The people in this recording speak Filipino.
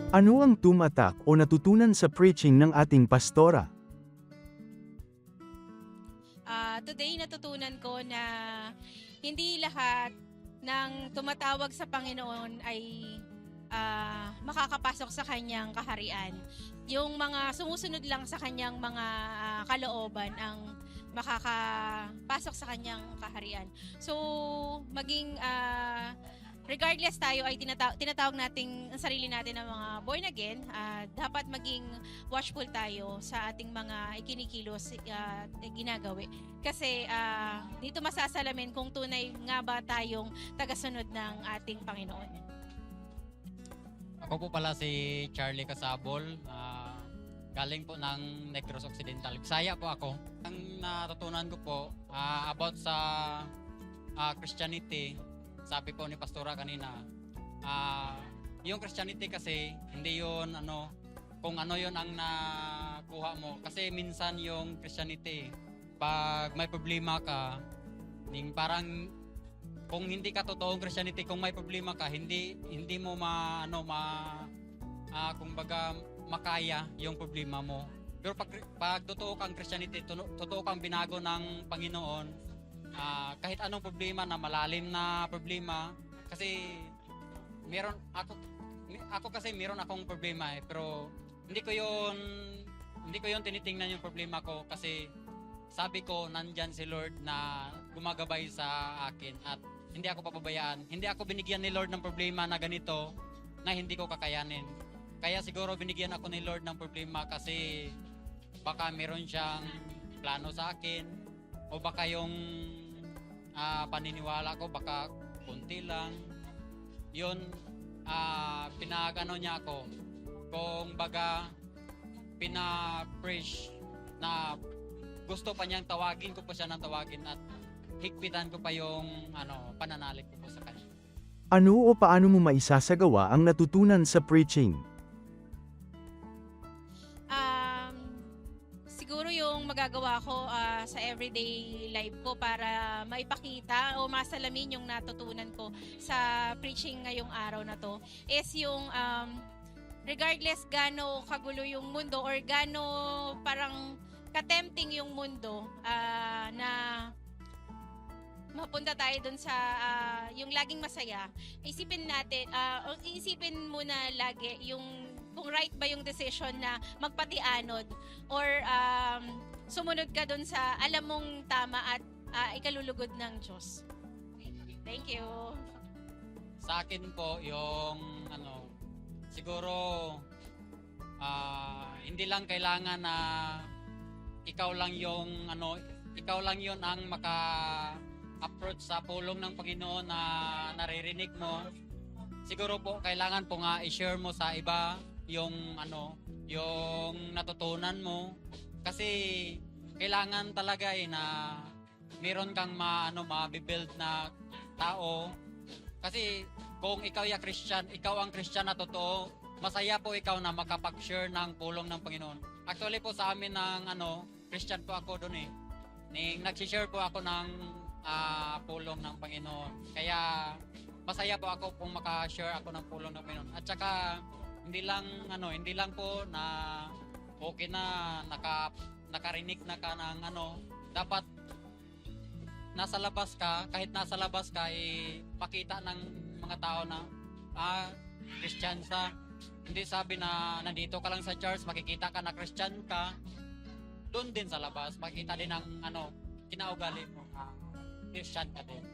Ano ang tumatak o natutunan sa preaching ng ating pastora? Today natutunan ko na hindi lahat ng tumatawag sa Panginoon ay makakapasok sa kanyang kaharian. Yung mga sumusunod lang sa kanyang mga kalooban ang makakapasok sa kanyang kaharian. So, maging regardless tayo ay tinatawag nating ang sarili natin ng mga born again, dapat maging watchful tayo sa ating mga ikinikilos ginagawi. Kasi dito masasalamin kung tunay nga ba tayong tagasunod ng ating Panginoon. Ako po pala si Charlie Casabol, galing po ng Negros Occidental. Bisaya po ako. Ang natutunan ko po about sa Christianity, sabi po ni Pastora kanina, yung Christianity kasi hindi yun kung ano yun ang nakuha mo. Kasi minsan yung Christianity, pag may problema ka, parang kung hindi ka totoong Christianity, kung may problema ka, hindi mo kumbaga makaya yung problema mo. Pero pag totoo kang Christianity, totoo kang binago ng Panginoon, kahit anong problema na malalim na problema, kasi meron akong problema pero hindi ko yun tinitingnan yung problema ko, kasi sabi ko nandyan si Lord na gumagabay sa akin at hindi ako papabayaan. Hindi ako binigyan ni Lord ng problema na ganito na hindi ko kakayanin. Kaya siguro binigyan ako ni Lord ng problema kasi baka meron siyang plano sa akin, o baka yung paniniwala ko baka kunti lang. Yun, pinagano niya ako. Kung baga, pina-preach na gusto pa niyang tawagin ko pa siya ng tawagin at higpitan ko pa yung pananalig ko po sa kanya. Ano o paano mo maisasagawa ang natutunan sa preaching? Siguro yung magagawa ko sa everyday life ko para maipakita o masalamin yung natutunan ko sa preaching ngayong araw na to is yung regardless gaano kagulo yung mundo or gaano parang katempting yung mundo na mapunta tayo dun sa yung laging masaya, isipin muna lagi yung kung right ba yung decision na magpatianod or sumunod ka dun sa alam mong tama at ikalulugod ng Diyos. Thank you. Sa akin po yung siguro hindi lang kailangan na ikaw lang yun ang maka-approach sa pulong ng Panginoon na naririnig mo. Siguro po kailangan po nga i-share mo sa iba yung natutunan mo, kasi kailangan talaga na meron kang ma-build na tao. Kasi kung ikaw ang Christian na totoo, masaya po ikaw na makapag-share ng pulong ng Panginoon. Actually po sa amin ng Christian po ako doon nag-share po ako ng pulong ng Panginoon. Kaya masaya po ako kung maka-share ako ng pulong ng Panginoon. At saka hindi lang po na okay na nakarinig na ka ng dapat nasa labas ka, kahit nasa labas ka pakita ng mga tao na Christian sa. Hindi sabi na nandito ka lang sa church, makikita ka na Christian ka, doon din sa labas makita din ang kinaugali mo, Christian ka din.